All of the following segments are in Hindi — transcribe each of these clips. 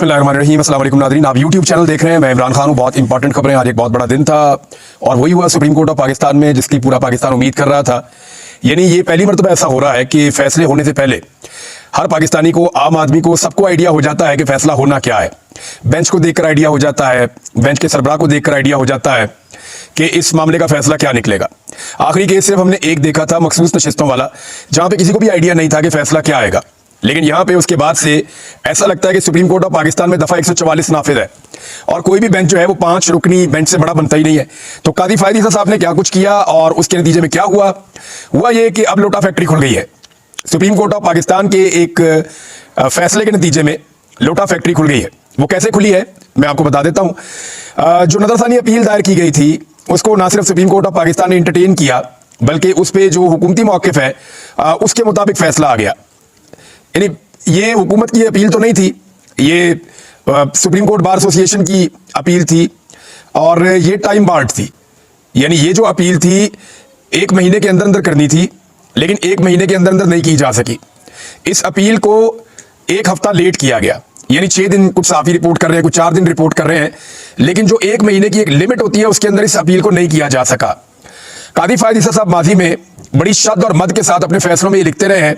बिस्मिल्लाहिर्रहमानिर्रहीम। अस्सलाम वालेकुम नाज़रीन, आप यूट्यूब चैनल देख रहे हैं। मैं इमरान खान हूँ। बहुत इंपॉर्टेंट खबरें। आज एक बहुत बड़ा दिन था और वही हुआ सुप्रीम कोर्ट ऑफ पाकिस्तान में, जिसकी पूरा पाकिस्तान उम्मीद कर रहा था। यानी ये पहली मरतबा ऐसा हो रहा है कि फैसले होने से पहले हर पाकिस्तानी को, आम आदमी को, सबको आइडिया हो जाता है कि फैसला होना क्या है। बेंच को देखकर आइडिया हो जाता है, बेंच के सरबराह को देखकर आइडिया हो जाता है कि इस मामले का फैसला क्या निकलेगा। आखिरी केस सिर्फ हमने एक देखा था, मखसूस नशिस्तों वाला, जहां पे किसी को भी आइडिया नहीं था कि फैसला क्या आएगा। लेकिन यहां पे उसके बाद से ऐसा लगता है कि सुप्रीम कोर्ट ऑफ पाकिस्तान में दफा 144 नाफिज है और कोई भी बेंच जो है वो 5 रुकनी बेंच से बड़ा बनता ही नहीं है। तो कादी फायद ईसा साहब ने क्या कुछ किया और उसके नतीजे में क्या हुआ ये कि अब लोटा फैक्ट्री खुल गई है। सुप्रीम कोर्ट ऑफ पाकिस्तान के एक फैसले के नतीजे में लोटा फैक्ट्री खुल गई है। वो कैसे खुली है मैं आपको बता देता हूं। जो नजरसानी अपील दायर की गई थी उसको ना सिर्फ सुप्रीम कोर्ट ऑफ पाकिस्तान ने इंटरटेन किया, बल्कि उस पर जो हुकूमती मौक़िफ़ है उसके मुताबिक फैसला आ गया। यानी ये हुकूमत की अपील तो नहीं थी, ये सुप्रीम कोर्ट बार एसोसिएशन की अपील थी और ये टाइम बार्ड थी। यानी ये जो अपील थी 1 महीने के अंदर अंदर करनी थी, लेकिन 1 महीने के अंदर अंदर नहीं की जा सकी। इस अपील को 1 हफ्ता लेट किया गया। यानी 6 दिन कुछ साफी रिपोर्ट कर रहे हैं, कुछ 4 दिन रिपोर्ट कर रहे हैं, लेकिन जो 1 महीने की एक लिमिट होती है उसके अंदर इस अपील को नहीं किया जा सका। कादी फायद ईसा साहब माजी में बड़ी शद्द और मद के साथ अपने फैसलों में ये लिखते रहे हैं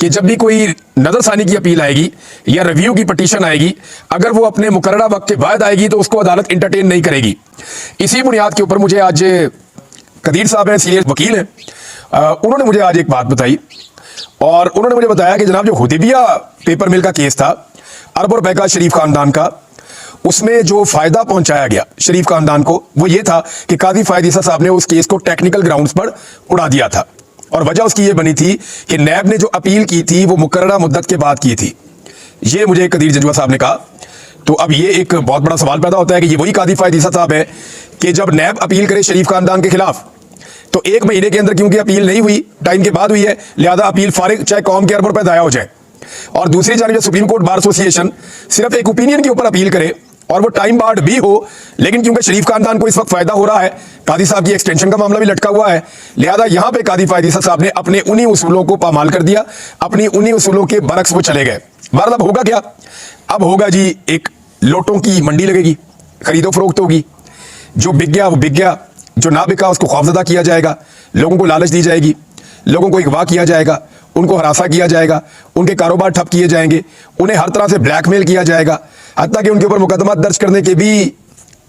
कि जब भी कोई नजरसानी की अपील आएगी या रिव्यू की पटिशन आएगी, अगर वो अपने मुकर्ररा वक्त के बाद आएगी तो उसको अदालत इंटरटेन नहीं करेगी। इसी बुनियाद के ऊपर मुझे आज कदीर साहब हैं, सीनियर वकील हैं, उन्होंने मुझे आज एक बात बताई और उन्होंने मुझे बताया कि जनाब जो हुदैबिया पेपर मिल का केस था, अरबों रुपए का शरीफ खानदान का, उसमें जो फायदा पहुंचाया गया शरीफ खानदान को वो ये था कि कादी फायद ईसा साहब ने उस केस को टेक्निकल ग्राउंड्स पर उड़ा दिया था और वजह उसकी ये बनी थी कि नैब ने जो अपील की थी वो मुकर्ररा मुद्दत के बाद की थी। ये मुझे कदीर जजवा साहब ने कहा। तो अब ये एक बहुत बड़ा सवाल पैदा होता है कि ये वही कादी फायद ईसा साहब है कि जब नैब अपील करे शरीफ खानदान के खिलाफ तो 1 महीने के अंदर, क्योंकि अपील नहीं हुई, टाइम के बाद हुई है, लिहाजा अपील फारिग, चाहे कौम के अरबों रुपए दाया हो जाए। और दूसरी जानिब सुप्रीम कोर्ट बार एसोसिएशन सिर्फ एक ओपिनियन के ऊपर अपील करे और वो टाइम बार्ड भी हो, लेकिन क्योंकि शरीफ खानदान को इस वक्त फायदा हो रहा है, कादी साहब की एक्सटेंशन का मामला भी लटका हुआ है, लिहाजा यहां पे कादी फायद ईसा साहब ने अपने उन्हीं उसूलों को पामाल कर दिया, अपनी उन्हीं उसूलों के बरक्स वो चले गए। बहरहाल अब होगा क्या? अब होगा जी, एक लोटों की मंडी लगेगी, खरीदो फरोख्त होगी, जो बिक गया वो बिक गया, जो ना बिका उसको खौफजदा किया जाएगा, लोगों को लालच दी जाएगी, लोगों को अगवा किया जाएगा, उनको हरासा किया जाएगा, उनके कारोबार ठप किए जाएंगे, उन्हें हर तरह से ब्लैकमेल किया जाएगा, हत्ता कि उनके ऊपर मुकदमा दर्ज करने के भी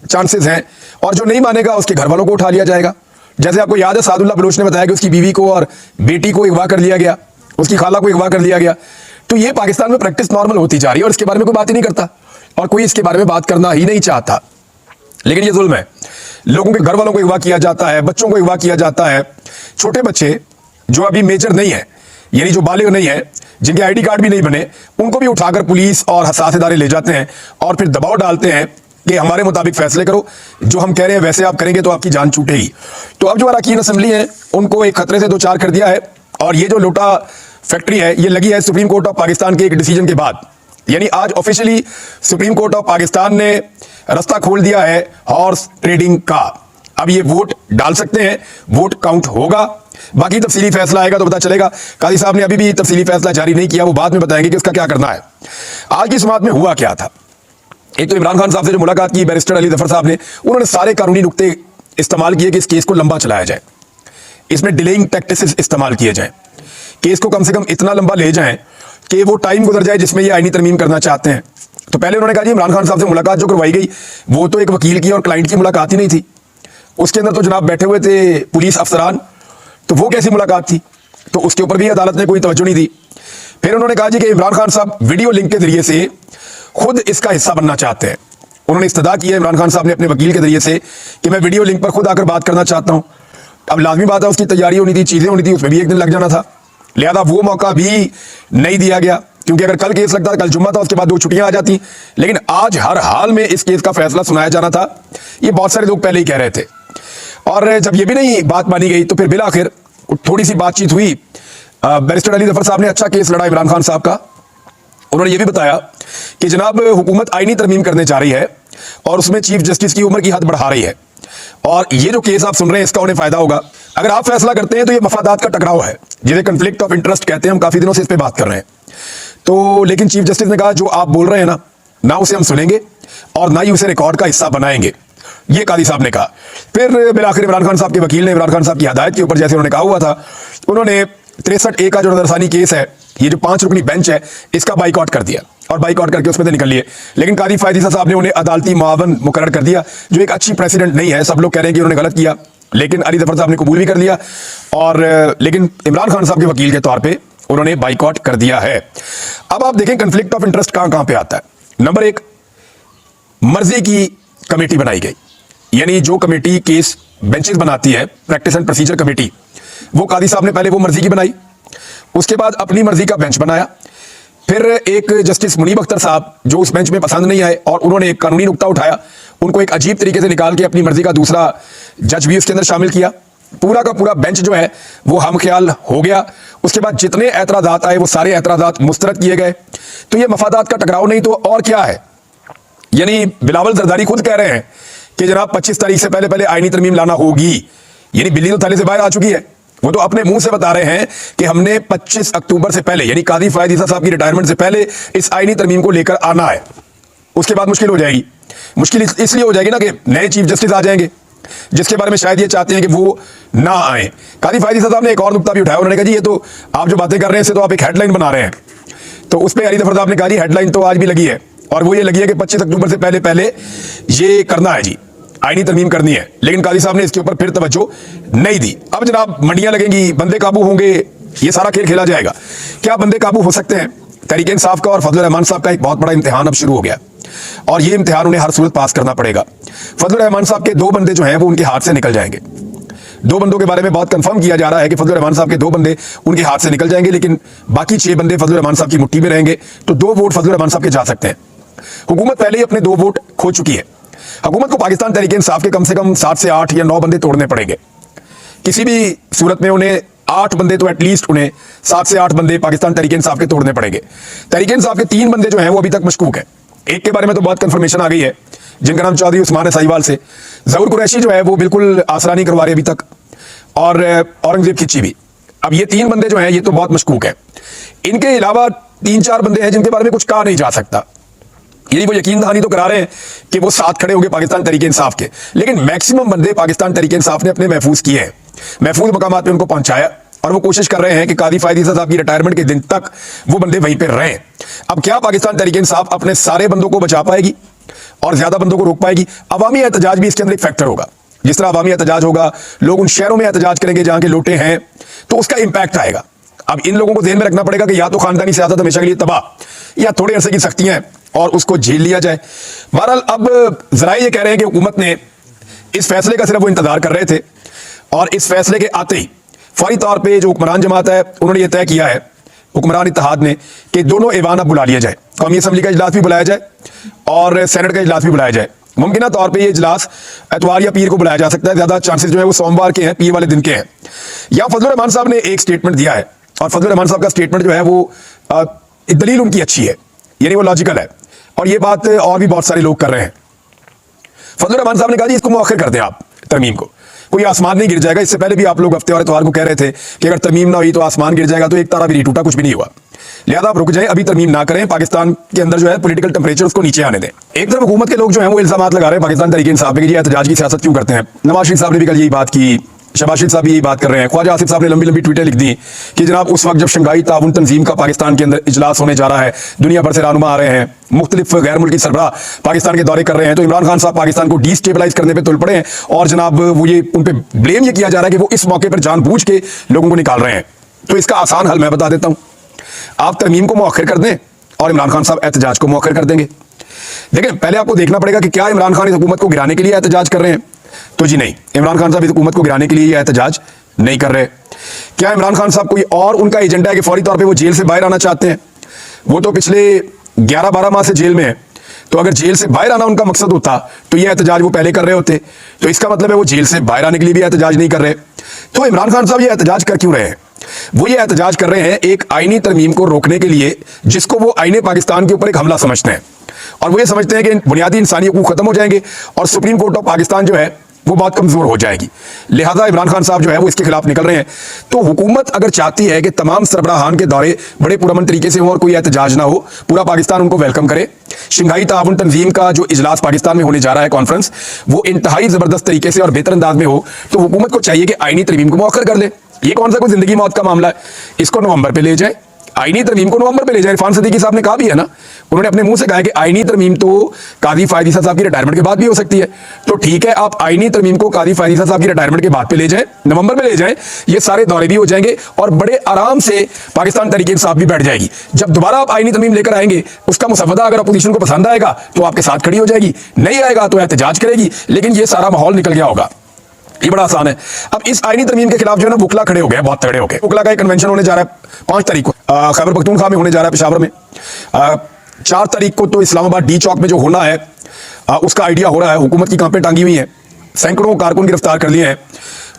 चांसेस हैं। और जो नहीं मानेगा उसके घर वालों को उठा लिया जाएगा। जैसे आपको याद है सादुल्लाह बलोच ने बताया कि उसकी बीवी को और बेटी को अगवा कर लिया गया, उसकी खाला को अगवा कर लिया गया। तो ये पाकिस्तान में प्रैक्टिस नॉर्मल होती जा रही है और इसके बारे में कोई बात ही नहीं करता और कोई इसके बारे में बात करना ही नहीं चाहता। लेकिन ये जुल्म है, लोगों के घर वालों को अगवा किया जाता है, बच्चों को अगवा किया जाता है। छोटे बच्चे जो अभी मेजर नहीं है, यानी जो बालिग नहीं है, जिनके आईडी कार्ड भी नहीं बने, उनको भी उठाकर पुलिस और हसास इदारे ले जाते हैं और फिर दबाव डालते हैं कि हमारे मुताबिक फैसले करो, जो हम कह रहे हैं वैसे आप करेंगे तो आपकी जान छूटेगी। तो अब जो अरकान असम्बली है उनको एक खतरे से 2 चार कर दिया है और ये जो लोटा फैक्ट्री है ये लगी है सुप्रीम कोर्ट ऑफ पाकिस्तान के एक डिसीजन के बाद। यानी आज officially supreme court of Pakistan ने रास्ता खोल दिया है हॉर्स ट्रेडिंग का। अब ये वोट डाल सकते हैं, वोट काउंट होगा, बाकी तफसीली फैसला आएगा तो पता चलेगा। कादी साहब ने अभी भी तफसीली फैसला जारी नहीं किया, वो बाद में बताएंगे कि उसका क्या करना है। आज की समाअत में हुआ क्या था? एक तो इमरान खान साहब से जो मुलाकात की बैरिस्टर अली जफर साहब ने, उन्होंने सारे कानूनी नुक्ते इस्तेमाल किए कि इस केस को लंबा चलाया जाए, इसमें डिलेइंग टैक्टिक्स इस्तेमाल किए जाए, केस को कम से कम इतना लंबा ले जाएं कि वो टाइम गुजर जाए जिसमें ये आईनी तरमीम करना चाहते हैं। तो पहले उन्होंने कहा जी इमरान खान साहब से मुलाकात जो करवाई गई वो तो एक वकील की और क्लाइंट की मुलाकात ही नहीं थी, उसके अंदर तो जनाब बैठे हुए थे पुलिस अफसरान, तो वो कैसी मुलाकात थी? तो उसके ऊपर भी अदालत ने कोई तवज्जो नहीं दी। फिर उन्होंने कहा जी कि इमरान खान साहब वीडियो लिंक के जरिए से खुद इसका हिस्सा बनना चाहते हैं। उन्होंने इस्तदा किया इमरान खान साहब ने अपने वकील के जरिए से कि मैं वीडियो लिंक पर खुद आकर बात करना चाहता हूं। अब लाजमी बात है उसकी तैयारी होनी थी, चीजें होनी थी, उसमें भी 1 दिन लग जाना था, लिहाजा वो मौका भी नहीं दिया गया, क्योंकि अगर कल केस लगता, कल जुम्मा था, उसके बाद 2 छुट्टियां आ जाती। लेकिन आज हर हाल में इस केस का फैसला सुनाया जाना था, ये बहुत सारे लोग पहले ही कह रहे थे। और जब ये भी नहीं बात मानी गई तो फिर बिल आखिर थोड़ी सी बातचीत हुई। बैरिस्टर अली जफर साहब ने अच्छा केस लड़ा इमरान खान साहब का। उन्होंने ये भी बताया कि जनाब हुकूमत आईनी तरमीम करने जा रही है और उसमें चीफ जस्टिस की उम्र की हद बढ़ा रही है और ये जो केस आप सुन रहे हैं इसका उन्हें फायदा होगा। अगर आप फैसला करते हैं तो ये मफादात का टकराव है, जिसे कन्फ्लिक्ट ऑफ इंटरेस्ट कहते हैं। हम काफी दिनों से इस पर बात कर रहे हैं। तो लेकिन चीफ जस्टिस ने कहा जो आप बोल रहे हैं ना ना उसे हम सुनेंगे और ना ही उसे रिकॉर्ड का हिस्सा बनाएंगे, ये कादी साहब ने कहा। फिर बिलाखिर इमरान खान साहब के वकील ने इमरान खान साहब की हदायत के ऊपर, जैसे उन्होंने कहा हुआ था, उन्होंने 63A का जो नजरसानी केस है, ये जो 5 रुकनी बेंच है, इसका बाइकआउट कर दिया और बाइकआउट करके उसमें से निकल लिए। लेकिन कादी फायद ईसा साहब ने उन्हें अदालती मुआवन मुकर्रर कर दिया, जो एक अच्छी प्रेसिडेंट नहीं है। सब लोग कह रहे हैं कि उन्होंने गलत किया, लेकिन अली जफर साहब ने कबूल भी कर लिया और लेकिन इमरान खान साहब के वकील के तौर पे उन्होंने बाइकआउट कर दिया है। अब आप देखें कंफ्लिक्ट ऑफ इंटरेस्ट कहां कहां पे आता है। नंबर 1, मर्जी की कमेटी बनाई गई, यानी जो कमेटी केस बेंचेस बनाती है, प्रैक्टिस एंड प्रोसीजर कमेटी, वो कादी साहब ने पहले वो मर्जी की बनाई, उसके बाद अपनी मर्जी का बेंच बनाया। फिर एक जस्टिस मुनीब अख्तर साहब जो उस बेंच में पसंद नहीं आए और उन्होंने एक कानूनी नुक्ता उठाया, उनको एक अजीब तरीके से निकाल के अपनी मर्जी का दूसरा जज भी उसके अंदर शामिल किया। पूरा का पूरा बेंच जो है वो हम ख्याल हो गया। उसके बाद जितने एतराजात आए वो सारे एतराजात मुस्तरद किए गए। तो ये मफादात का टकराव नहीं तो और क्या है। यानी बिलावल जरदारी खुद कह रहे हैं कि जनाब 25 तारीख से पहले पहले आईनी तरमीम लाना होगी, यानी बिल्ली तो थैले से बाहर आ चुकी है। वो तो अपने मुंह से बता रहे हैं कि हमने 25 अक्टूबर से पहले, यानी कादी फायद ईसा साहब की रिटायरमेंट से पहले इस आईनी तरमीम को लेकर आना है। उसके बाद मुश्किल हो जाएगी। मुश्किल इसलिए हो जाएगी ना कि नए चीफ जस्टिस आ जाएंगे, जिसके बारे में शायद ये चाहते हैं कि वो ना आए। कादी फायद ईसा साहब ने एक और नुक्ता भी उठाया, उन्होंने कहा जी ये तो आप जो बातें कर रहे हैं इससे तो आप एक हेडलाइन बना रहे हैं। तो उस पर अली जफर साहब ने कहा जी हेडलाइन तो आज भी लगी है, और वो ये लगी है कि 25 अक्टूबर से पहले पहले ये करना है जी, आईनी तरमीम करनी है। लेकिन कादी साहब ने इसके ऊपर फिर तवज्जो नहीं दी। अब जनाब मंडियां लगेंगी, बंदे काबू होंगे, ये सारा खेल खेला जाएगा। क्या बंदे काबू हो सकते हैं? तहरीक इंसाफ का और फजलुर रहमान साहब का एक बहुत बड़ा इम्तिहान अब शुरू हो गया और ये इम्तिहान उन्हें हर सूरत पास करना पड़ेगा। फजलुर रहमान साहब के 2 बंदे जो हैं वो उनके हाथ से निकल जाएंगे। 2 बंदों के बारे में बहुत कंफर्म किया जा रहा है कि फजलुर रहमान साहब के 2 बंदे उनके हाथ से निकल जाएंगे, लेकिन बाकी 6 बंदे फजलुर रहमान साहब की मुट्ठी में रहेंगे। तो 2 वोट फजलुर रहमान साहब के जा सकते हैं। हुकूमत पहले ही अपने 2 वोट खो चुकी है। हुकूमत को पाकिस्तान तहरीक इंसाफ के कम से कम 7 से 8 या 9 बंदे तोड़ने पड़ेंगे। किसी भी सूरत में उन्हें 8 बंदे तो एटलीस्ट उन्हें 7 से 8 बंदे पाकिस्तान तहरीक इंसाफ के तोड़ने पड़ेंगे। तहरीक इंसाफ के 3 बंदे जो हैं वो अभी तक मशकूक है। एक के बारे में तो बहुत कंफर्मेशन आ गई है, जिनका नाम चौधरी उस्मान है साहिवाल से। जहूर कुरैशी जो है वो बिल्कुल आसरा नहीं करवा रहे अभी तक, और औरंगजेब खिच्ची भी। अब ये 3 बंदे जो हैं ये तो बहुत मशकूक है। इनके अलावा 3-4 बंदे हैं जिनके बारे में कुछ कहा नहीं जा सकता। यही वो यकीन दहानी तो करा रहे हैं कि वो साथ खड़े होंगे पाकिस्तान तहरीक इंसाफ के, लेकिन मैक्सिमम बंदे पाकिस्तान तहरीक इंसाफ ने अपने महफूज किए हैं, महफूज मकामात पे उनको पहुंचाया, और वो कोशिश कर रहे हैं कि कादी फायद ईसा साहब की रिटायरमेंट के दिन तक वो बंदे वहीं पे रहें। अब क्या पाकिस्तान तहरीक इंसाफ अपने सारे बंदों को बचा पाएगी और ज्यादा बंदों को रोक पाएगी? अवामी एहतजाज भी इसके अंदर एक फैक्टर होगा। जिस तरह अवामी एहतजाज होगा, लोग उन शहरों में एहतजाज करेंगे जहां के लोटे हैं, तो उसका इंपैक्ट आएगा। अब इन लोगों को ध्यान में रखना पड़ेगा कि या तो खानदानी सियासत हमेशा के लिए तबाह, या थोड़े अरसे की सख्तियां और उसको झेल लिया जाए। बहरहाल अब जराए ये कह रहे हैं कि हुकूमत ने इस फैसले का सिर्फ वो इंतजार कर रहे थे, और इस फैसले के आते ही फौरी तौर पे जो हुक्मरान जमात है उन्होंने ये तय किया है, हुक्मरान इत्तेहाद ने, कि दोनों ऐवान अब बुला लिया जाए। कौमी असम्बली का इजलास भी बुलाया जाए और सेनेट का इजलास भी बुलाया जाए। मुमकिन तौर पे ये इजलास एतवार या पीर को बुलाया जा सकता है। ज्यादा चांसेस जो है वो सोमवार के हैं, पीर वाले दिन के हैं। या फजलुर रहमान साहब ने एक स्टेटमेंट दिया है, और फजलुर रहमान साहब का स्टेटमेंट जो है वो दलील उनकी अच्छी है, यानी वो लॉजिकल है, और ये बात और भी बहुत सारे लोग कर रहे हैं। फजलुर रहमान साहब ने कहा जी इसको मुअख्खर कर दें आप तरमीम को, कोई आसमान नहीं गिर जाएगा। इससे पहले भी आप लोग हफ्ते और इतवार को कह रहे थे कि अगर तरमीम ना हुई तो आसमान गिर जाएगा, तो एक तारा भी नहीं टूटा, कुछ भी नहीं हुआ। लिहाजा आप रुक जाएं, अभी तरमीम ना करें, पाकिस्तान के अंदर जो है पॉलिटिकल टेंपरेचर उसको नीचे आने दें। एक तरफ हुकूमत के लोग जो हैं वो इल्जामात लगा रहे हैं पाकिस्तान तहरीक इंसाफ पे कि एहतजाज की सियासत क्यों करते हैं। नवाज शरीफ साहब ने भी कल यही बात की, शहबाज शरीफ साहब भी यही बात कर रहे हैं। ख्वाजा आसिफ साहब ने लंबी लंबी ट्वीटें लिख दी कि जनाब उस वक्त जब शंघाई ताउन तंजीम का पाकिस्तान के अंदर इजलास होने जा रहा है, दुनिया भर से रहनुमा आ रहे हैं, मुख्तलिफ गैर मुल्की सरबराह पाकिस्तान के दौरे कर रहे हैं, तो इमरान खान साहब पाकिस्तान को डिस्टेबलाइज करने पर तुल पड़े हैं, और जनाब वो ये उन पर ब्लेम ये किया जा रहा है कि वो इस मौके पर जानबूझ के लोगों को निकाल रहे हैं। तो इसका आसान हल मैं बता देता हूँ, आप तरमीम को मुअख्खर कर दें और इमरान खान साहब एहतजाज को मुअख्खर कर देंगे। देखें, पहले आपको देखना पड़ेगा कि क्या इमरान खान इस हुकूमत को गिराने के लिए एहतजाज कर रहे हैं। तो जी नहीं, इमरान खान साहब इस हुकूमत को गिराने के लिए यह एहतजाज नहीं कर रहे। क्या इमरान खान साहब कोई और उनका एजेंडा है कि फौरी तौर पे वो जेल से बाहर आना चाहते हैं? वो तो पिछले 11-12 माह से जेल में है, तो अगर जेल से बाहर आना उनका मकसद होता तो ये एहतजाज वो पहले कर रहे होते। तो इसका मतलब है वो जेल से बाहर आने के लिए भी एहतजाज नहीं कर रहे। तो इमरान खान साहब ये एहतजाज कर क्यों रहे हैं? वो ये एहतजाज कर रहे हैं एक आईनी तरमीम को रोकने के लिए, जिसको वो आईने पाकिस्तान के ऊपर एक हमला समझते हैं, और वो ये समझते हैं कि बुनियादी इंसानी हकूक खत्म हो जाएंगे और सुप्रीम कोर्ट ऑफ पाकिस्तान जो है वो बहुत कमजोर हो जाएगी। लिहाजा इमरान खान साहब जो है वो इसके खिलाफ निकल रहे हैं। तो हुकूमत अगर चाहती है कि तमाम सरबराहान के दौरे बड़े पुरअमन तरीके से हो और कोई एहतजाज ना हो, पूरा पाकिस्तान उनको वेलकम करे, शंघाई ताउन तंजीम का जो इजलास पाकिस्तान में होने जा रहा है, कॉन्फ्रेंस, वो इंतहाई जबरदस्त तरीके से और बेहतर अंदाज में हो, तो हुकूमत को चाहिए कि आईनी तरमीम को मौखर कर ले। ये कौन सा कोई जिंदगी मौत का मामला है, इसको नवंबर पे ले जाए, आईनी तरमीम को नवंबर पे ले जाए। इरफान सिद्दीकी साहब ने कहा भी है ना, उन्होंने अपने मुंह से कहा है कि आईनी तरमीम तो काजी फायद ईसा साहब की रिटायरमेंट के बाद भी हो सकती है। तो ठीक है, आप आईनी तरमीम को काजी फायद ईसा साहब की रिटायरमेंट के बाद पे ले जाएं, नवंबर में ले जाएं, ये सारे दौरे भी हो जाएंगे और बड़े आराम से पाकिस्तान तहरीक इंसाफ भी बैठ जाएगी। जब दोबारा आप आईनी तरमीम लेकर आएंगे, उसका मुसवदा अगर अपोजिशन को पसंद आएगा तो आपके साथ खड़ी हो जाएगी, नहीं आएगा तो एहतजाज करेगी, लेकिन ये सारा माहौल निकल गया होगा। ये बड़ा आसान है। अब इस आईनी तरमीम के खिलाफ जो है ना, बुकला खड़े हो गए, बहुत तगड़े हो गए। बुकला का एक कन्वेंशन होने जा रहा है 5 तारीख को खैबर पख्तूनख्वा में होने जा रहा है, पेशावर में। 4 तारीख को तो इस्लामाबाद डी चौक में जो होना है उसका आइडिया हो रहा है। हुकूमत की कांपें टांगी हुई हैं, सैकड़ों कारकुन गिरफ्तार कर लिए हैं,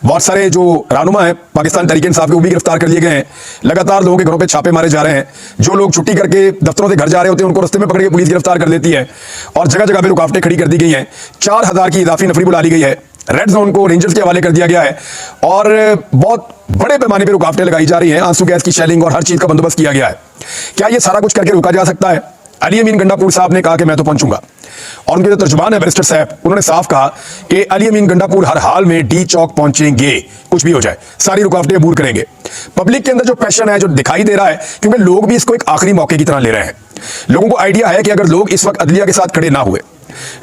बहुत सारे जो रहनुमा है पाकिस्तान तहरीक इंसाफ के वो भी गिरफ्तार कर लिए गए हैं। लगातार लोगों के घरों पे छापे मारे जा रहे हैं। जो लोग छुट्टी करके दफ्तरों से घर जा रहे होते हैं उनको रास्ते में पकड़ के पुलिस गिरफ्तार कर लेती है और जगह जगह पे रुकावटें खड़ी कर दी गई हैं। 4000 की इजाफी नफरी बुला ली गई है, रेड जोन को रेंजर्स के हवाले कर दिया गया है और बहुत बड़े पैमाने पर रुकावटें लगाई जा रही हैं। आंसू गैस की शेलिंग और हर चीज का बंदोबस्त किया गया है। क्या ये सारा कुछ करके रोका जा सकता है? अली अमीन गंडापुर साहब ने कहा कि मैं तो पहुंचूंगा, और उनके जो तर्जुमान है बैरिस्टर साहब, उन्होंने साफ कहा कि अली अमीन गंडापुर हर हाल में डी चौक पहुंचेंगे, कुछ भी हो जाए, सारी रुकावटें अबूर करेंगे। पब्लिक के अंदर जो पैशन है, जो दिखाई दे रहा है, क्योंकि लोग भी इसको एक आखिरी मौके की तरह ले रहे हैं। लोगों को आइडिया है कि अगर लोग इस वक्त अदलिया के साथ खड़े ना हुए,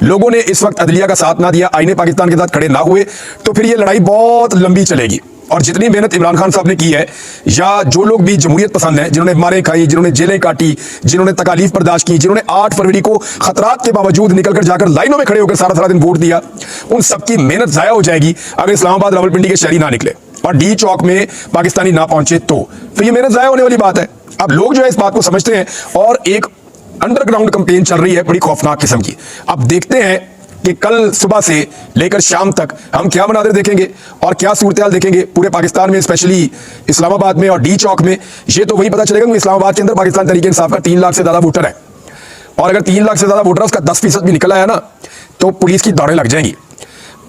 लोगों ने इस वक्त अदलिया का साथ ना दिया, आईने पाकिस्तान के साथ खड़े ना हुए, तो फिर ये लड़ाई बहुत लंबी चलेगी। और जितनी मेहनत इमरान खान साहब ने की है, या जो लोग भी जमहूरियत पसंद हैं, जिन्होंने मारें खाई, जिन्होंने जेलें काटी, जिन्होंने तकालीफ बर्दाश्त की, जिन्होंने 8 फरवरी को खतरात के बावजूद निकलकर जाकर लाइनों में खड़े होकर सारा सारा दिन वोट दिया, उन सबकी मेहनत जाया हो जाएगी अगर इस्लामाबाद रावलपिंडी के शहरी ना निकले और डी चौक में पाकिस्तानी ना पहुंचे तो फिर ये मेहनत जाया होने वाली बात है। अब लोग जो है इस बात को समझते हैं और एक अंडरग्राउंड कैंपेन चल रही है बड़ी खौफनाक किस्म की। अब देखते हैं कि कल सुबह से लेकर शाम तक हम क्या मनाज़िर देखेंगे और क्या सूरत-ए-हाल देखेंगे पूरे पाकिस्तान में, स्पेशली इस्लामाबाद में और डी चौक में। ये तो वही पता चलेगा कि इस्लामाबाद के अंदर पाकिस्तान तहरीक इंसाफ का 3 लाख से ज़्यादा वोटर है, और अगर 3 लाख से ज़्यादा वोटर उसका 10% भी निकला है ना, तो पुलिस की दौड़ें लग जाएंगी।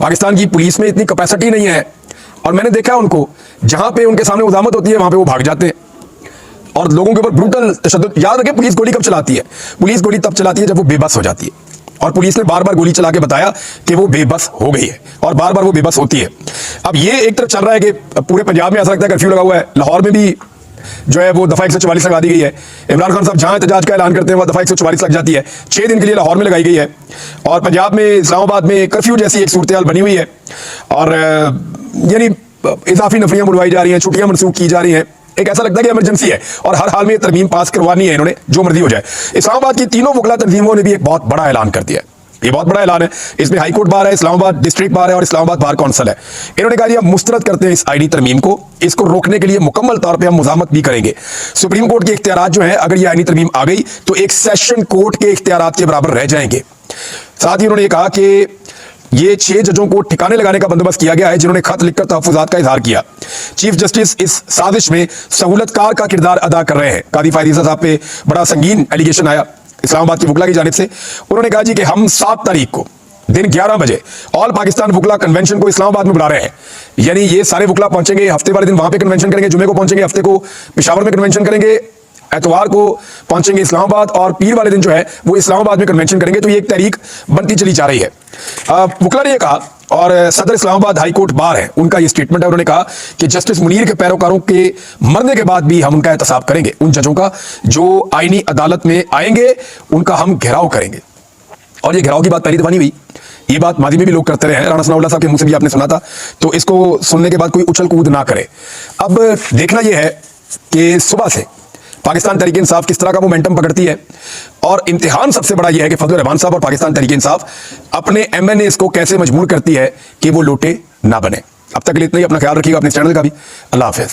पाकिस्तान की पुलिस में इतनी कैपेसिटी नहीं है, और मैंने देखा है उनको, जहां पे उनके सामने उजामत होती है वहां पे वो भाग जाते हैं और लोगों के ऊपर ब्रूटल तशद्दुद। याद रखें, पुलिस गोली कब चलाती है? पुलिस गोली तब चलाती है जब वो बेबस हो जाती है, और पुलिस ने बार बार गोली चला के बताया कि वो बेबस हो गई है, और बार बार वो बेबस होती है। अब ये एक तरफ चल रहा है कि पूरे पंजाब में ऐसा लगता है कर्फ्यू लगा हुआ है, लाहौर में भी जो है वो दफा 144 लगा दी गई है। इमरान खान साहब जहां एहतजाज का ऐलान करते हैं वह दफा 144 लग जाती है। 6 दिन के लिए लाहौर में लगाई गई है, और पंजाब में इस्लामाबाद में कर्फ्यू जैसी एक सूरत-ए-हाल बनी हुई है, और यानी इजाफी नफरियां बुलवाई जा रही हैं, छुट्टियां मनसूख की जा रही हैं। एक ऐसा लगता है कि इमरजेंसी है और हर हाल में ये तरमीम पास करवानी है इन्होंने, जो मर्जी हो जाए। इस्लामाबाद की तीनों वकला तंजीमों ने भी एक बहुत बड़ा ऐलान कर दिया है। ये बहुत बड़ा ऐलान है। इसमें हाई कोर्ट बार है, इस्लामाबाद डिस्ट्रिक्ट बार है और इस्लामाबाद बार काउंसिल है। इन्होंने कहा हम मुस्तरद करते हैं इस आईनी तरमीम को, इसको रोकने के लिए मुकम्मल तौर पे हम मुज़ामत भी करेंगे। सुप्रीम कोर्ट के इख्तियारात जो है, अगर ये आईनी तरमीम आ गई तो एक सेशन कोर्ट के इख्तियारात के बराबर रह जाएंगे। साथ ही उन्होंने ये कहा कि ये 6 जजों को ठिकाने लगाने का बंदोबस्त किया गया है, जिन्होंने खत लिखकर तहफ्फुज़ात का इजहार किया। चीफ जस्टिस इस साजिश में सहूलतकार का किरदार अदा कर रहे हैं। कादी फायद ईसा साहब पे बड़ा संगीन एलिगेशन आया इस्लामाबाद की वकला की जानिब से। उन्होंने कहा जी कि हम 7 तारीख को दिन 11 बजे ऑल पाकिस्तान वकला कन्वेंशन को इस्लामाबाद में बुला रहे हैं। यानी ये सारे वकला पहुंचेंगे, हफ्ते वाले दिन वहां पे कन्वेंशन करेंगे, जुमे को पहुंचेंगे, हफ्ते को पेशावर में कन्वेंशन करेंगे, एतवार को पहुंचेंगे इस्लामाबाद, और पीर वाले दिन जो है वो इस्लामाबाद में कन्वेंशन करेंगे। तो ये एक तहरीक बनती चली जा रही है। वकला ने यह कहा, और सदर इस्लामाबाद हाई कोर्ट बार है, उनका ये स्टेटमेंट है। उन्होंने कहा कि जस्टिस मुनीर के पैरोकारों के मरने के बाद भी हम उनका एहतसाब करेंगे, उन जजों का जो आईनी अदालत में आएंगे उनका हम घेराव करेंगे। और ये घेराव की बात पहली दफा नहीं हुई, ये बात माजी में भी लोग करते रहे हैं। राणा सनाउल्लाह साहब के मुंह से भी आपने सुना था, तो इसको सुनने के बाद कोई उछल कूद ना करे। अब देखना यह है कि सुबह से पाकिस्तान तहरीक इंसाफ किस तरह का मोमेंटम पकड़ती है, और इम्तिहान सबसे बड़ा यह है कि फजलुर रहमान साहब और पाकिस्तान तहरीक इंसाफ अपने MNAs को कैसे मजबूर करती है कि वो लोटे ना बने। अब तक के लिए इतना ही। अपना ख्याल रखिएगा, अपने चैनल का भी। अल्लाह हाफिज।